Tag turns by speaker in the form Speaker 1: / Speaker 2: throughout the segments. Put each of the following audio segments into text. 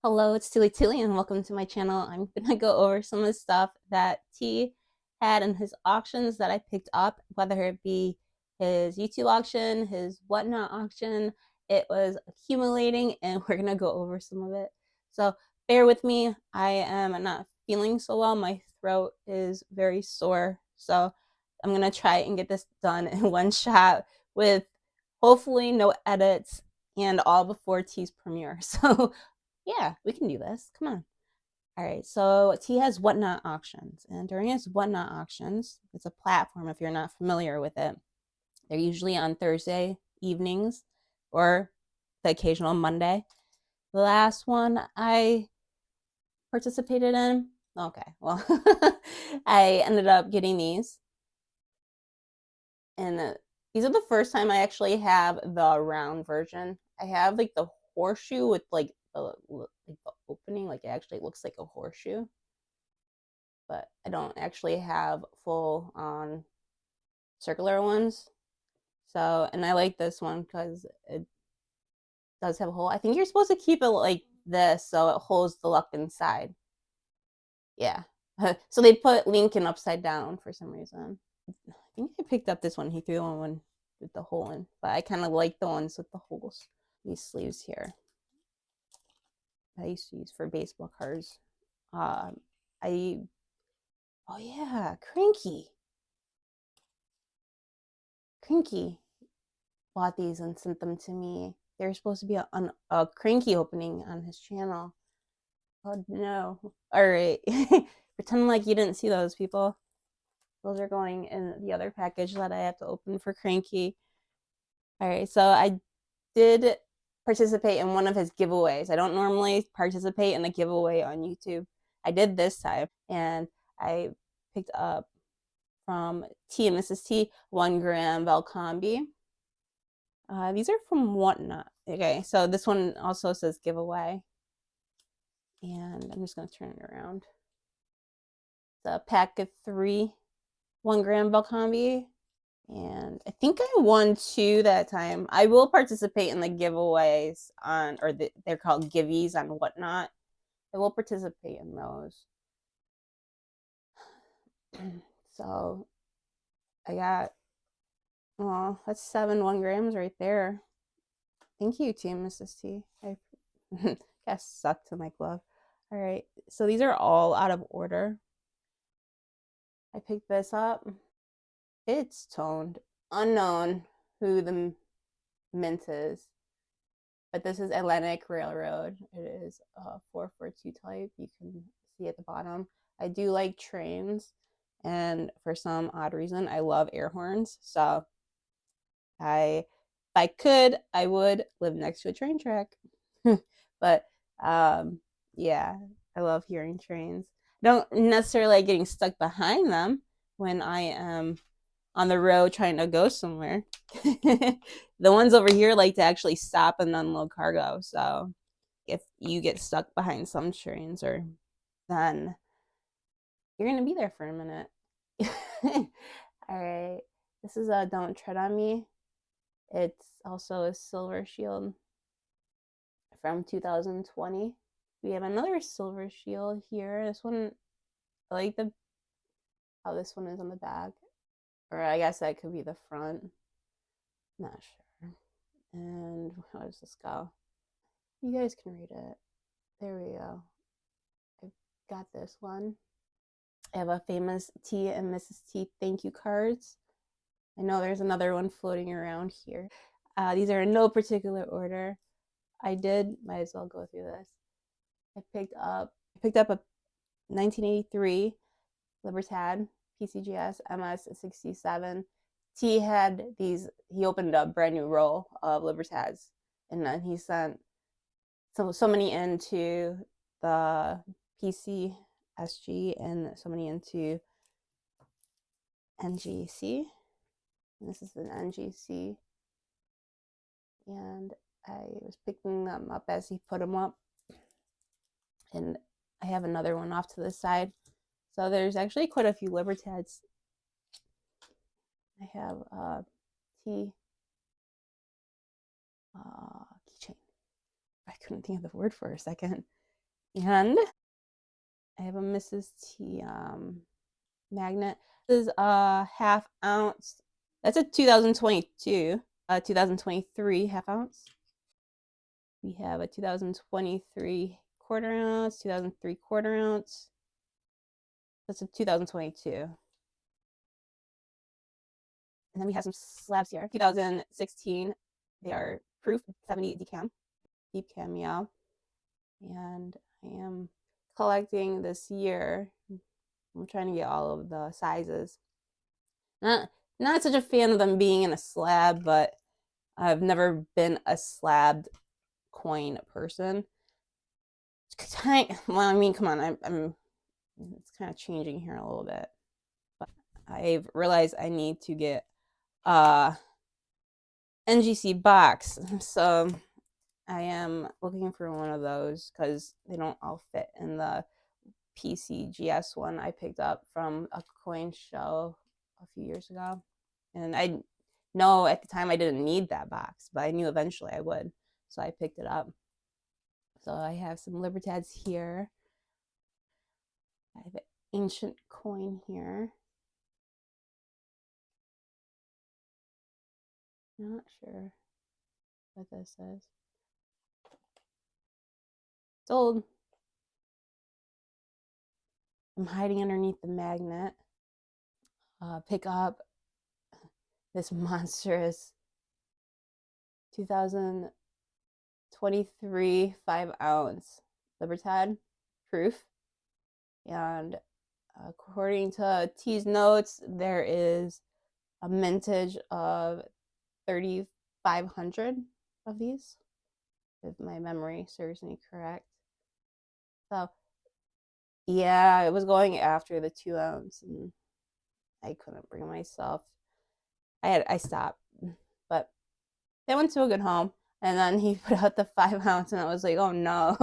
Speaker 1: Hello, it's TuliTuli and welcome to my channel. I'm gonna go over some of the stuff that T had in his auctions that I picked up, whether it be his YouTube auction, his whatnot auction. It was accumulating and we're gonna go over some of it. So bear with me. I am not feeling so well. My throat is very sore. So I'm gonna try and get this done in one shot with hopefully no edits and all before T's premiere. So yeah, we can do this. Come on. All right, so T has Whatnot auctions, and during his Whatnot auctions, it's a platform if you're not familiar with it. They're usually on Thursday evenings or the occasional Monday. The last one I participated in, okay, well, I ended up getting these, and these are the first time I actually have the round version. I have like the horseshoe with like the opening, like it actually looks like a horseshoe, but I don't actually have full on circular ones. So, and I like this one because it does have a hole. I think you're supposed to keep it like this so it holds the luck inside. Yeah. So they put Lincoln upside down for some reason. I think I picked up this one. He threw one with the hole in, but I kind of like the ones with the holes. These sleeves here I used to use for baseball cards. I Oh yeah, Cranky bought these and sent them to me. There's supposed to be a Cranky opening on his channel. Oh no. All right. Pretend like you didn't see those, people. Those are going in the other package that I have to open for Cranky. All right, so I did participate in one of his giveaways. I don't normally participate in a giveaway on YouTube. I did this time, and I picked up from T and Mrs. T 1 gram Valcombi. These are from Whatnot. Okay, so this one also says giveaway. And I'm just going to turn it around. It's a pack of 3 1 gram Valcombi. And I think I won 2 that time. I will participate in the giveaways on, or they're called giveys on Whatnot. I will participate in those. So I got, well, that's 7 1 grams right there. Thank you, Team Mrs. T. I got stuck to my glove. All right, so these are all out of order. I picked this up. It's toned. Unknown who the mint is, but this is Atlantic Railroad. It is a 442 type. You can see at the bottom. I do like trains, and for some odd reason, I love air horns. So if I could, I would live next to a train track. But yeah, I love hearing trains. Don't necessarily like getting stuck behind them when I am on the road trying to go somewhere. The ones over here like to actually stop and unload cargo. So if you get stuck behind some trains, or then you're gonna be there for a minute. All right, this is a Don't Tread on Me. It's also a silver shield from 2020. We have another silver shield here. This one, I like how this one is on the back, or I guess that could be the front. Not sure. And how does this go? You guys can read it. There we go. I got this one. I have a famous T and Mrs. T thank you cards. I know there's another one floating around here. These are in no particular order. Might as well go through this. I picked up a 1983 Libertad PCGS MS67. T had these, he opened a brand new roll of Libertads, and then he sent so many into the PCSG and so many into NGC. And this is an NGC. And I was picking them up as he put them up. And I have another one off to the side. So there's actually quite a few Libertads. I have a keychain. I couldn't think of the word for a second. And I have a Mrs. T magnet. This is a half ounce. That's a 2022. 2023 half ounce. We have a 2023 quarter ounce, 2003 quarter ounce. That's a 2022. And then we have some slabs here. 2016. They are proof 70 decam, deep cameo. And I am collecting this year. I'm trying to get all of the sizes. Not such a fan of them being in a slab, but I've never been a slabbed coin person. Well, I mean, come on, I'm it's kind of changing here a little bit, but I've realized I need to get a NGC box, so I am looking for one of those because they don't all fit in the PCGS one I picked up from a coin show a few years ago. And I know at the time I didn't need that box, but I knew eventually I would. So I picked it up. So I have some Libertads here. I have an ancient coin here. Not sure what this is. It's old. I'm hiding underneath the magnet. Pick up this monstrous 2023 5-ounce Libertad proof. And according to T's notes, there is a mintage of 3,500 of these, if my memory serves me correct. So yeah, it was going after the 2-ounce, and I couldn't bring myself. I stopped, but they went to a good home, and then he put out the 5-ounce, and I was like, oh no.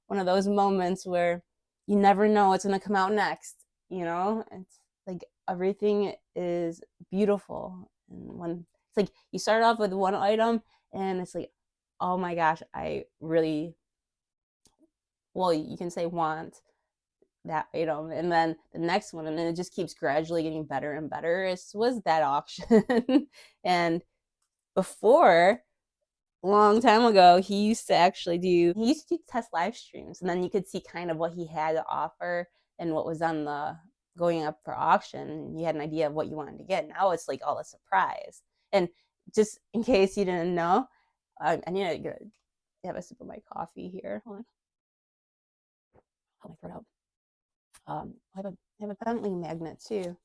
Speaker 1: One of those moments where you never know what's gonna come out next, you know? It's like everything is beautiful, and when it's like you start off with one item and it's like, oh my gosh, I really, well, you can say want that item, and then the next one, and then it just keeps gradually getting better and better. It was that auction. And before, a long time ago, he used to do test live streams, and then you could see kind of what he had to offer and what was on the going up for auction. You had an idea of what you wanted to get. Now it's like all a surprise. And just in case you didn't know, I need to have a sip of my coffee here. Hold on. Hold my throat out. I have a Bentley magnet too.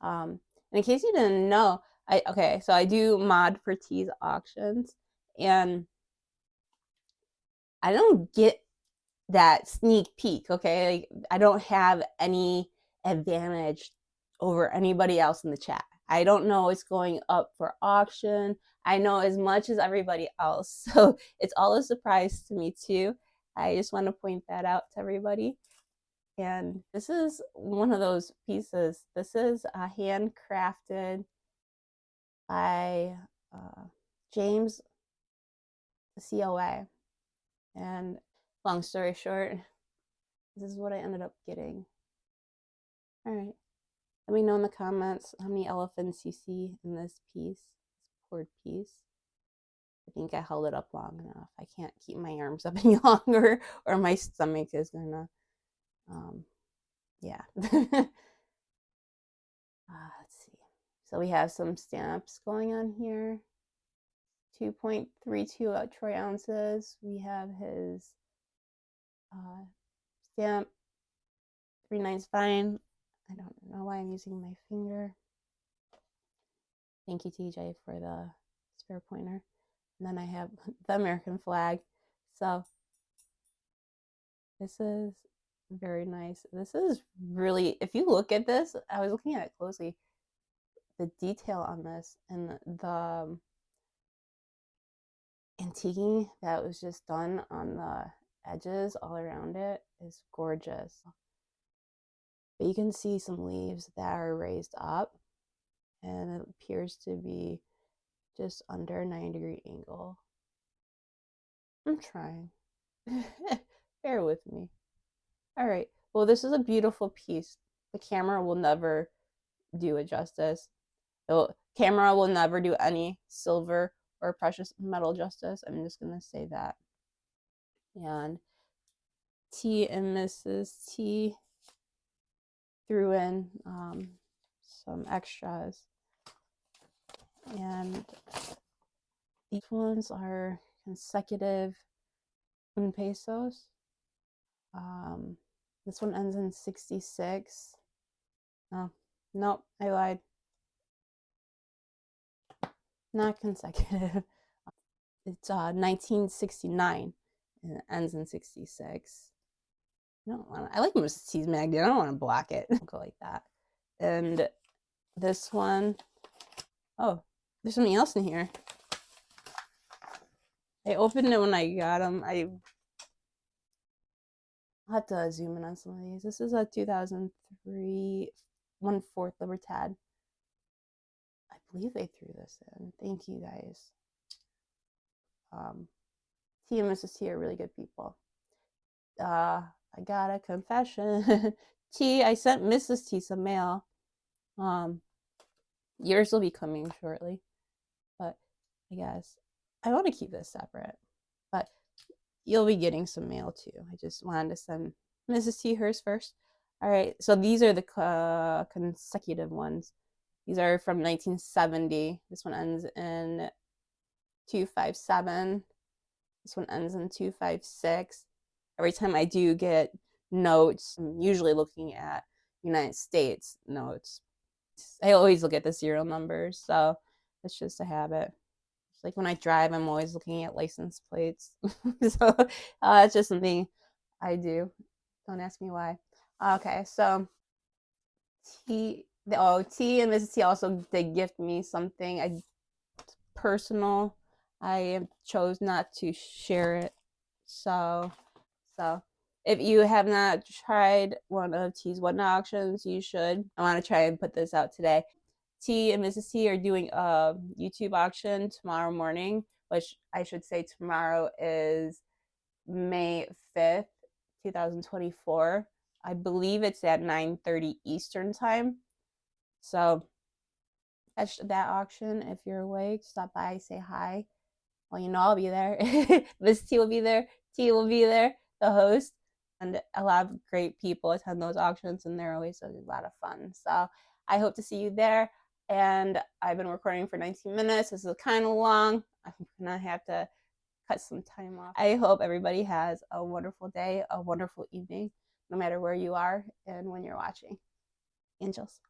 Speaker 1: And in case you didn't know, so I do mod for T's auctions, and I don't get that sneak peek, okay? Like, I don't have any advantage over anybody else in the chat. I don't know what's going up for auction. I know as much as everybody else. So it's all a surprise to me too. I just want to point that out to everybody. And this is one of those pieces. This is handcrafted by James, the COA. And long story short, this is what I ended up getting. All right. Let me know in the comments how many elephants you see in this piece, this poured piece. I think I held it up long enough. I can't keep my arms up any longer, or my stomach is gonna, yeah. Let's see. So we have some stamps going on here. 2.32 troy ounces. We have his stamp 3/9 fine. I don't know why I'm using my finger. Thank you, TJ, for the spare pointer. And then I have the American flag. So this is very nice. This is really, if you look at this, I was looking at it closely, the detail on this and the antiquing that was just done on the edges all around it is gorgeous. But you can see some leaves that are raised up, and it appears to be just under a 90-degree angle. I'm trying. Bear with me. All right. Well, this is a beautiful piece. The camera will never do it justice. The camera will never do any silver or precious metal justice. I'm just going to say that. And T and Mrs. T threw in some extras. And these ones are consecutive un pesos. This one ends in 66. No, nope, I lied. Not consecutive. It's 1969 and it ends in 66. I like Mrs. T's magnet. I don't want to block it. Go like that. And this one, oh, there's something else in here. I opened it when I got them. I'll have to zoom in on some of these. This is a 2003 1/4 Libertad. I believe they threw this in. Thank you guys. T and Mrs. T are really good people. I got a confession. T, I sent Mrs. T some mail. Yours will be coming shortly, but I guess I want to keep this separate. But you'll be getting some mail too. I just wanted to send Mrs. T hers first. All right, so these are the consecutive ones. These are from 1970. This one ends in 257. This one ends in 256. Every time I do get notes, I'm usually looking at United States notes. I always look at the serial numbers, so it's just a habit. It's like when I drive, I'm always looking at license plates. So it's just something I do. Don't ask me why. Okay, so T and Mrs. T also did gift me something personal. I chose not to share it. So if you have not tried one of T's whatnot auctions, you should. I want to try and put this out today. T and Mrs. T are doing a YouTube auction tomorrow morning, which I should say tomorrow is May 5th, 2024. I believe it's at 9:30 Eastern time. So catch that auction if you're awake. Stop by, say hi. Well, you know I'll be there. Miss T will be there. T will be there, the host. And a lot of great people attend those auctions, and they're always a lot of fun. So I hope to see you there. And I've been recording for 19 minutes. This is kind of long. I'm going to have to cut some time off. I hope everybody has a wonderful day, a wonderful evening, no matter where you are and when you're watching. Angels.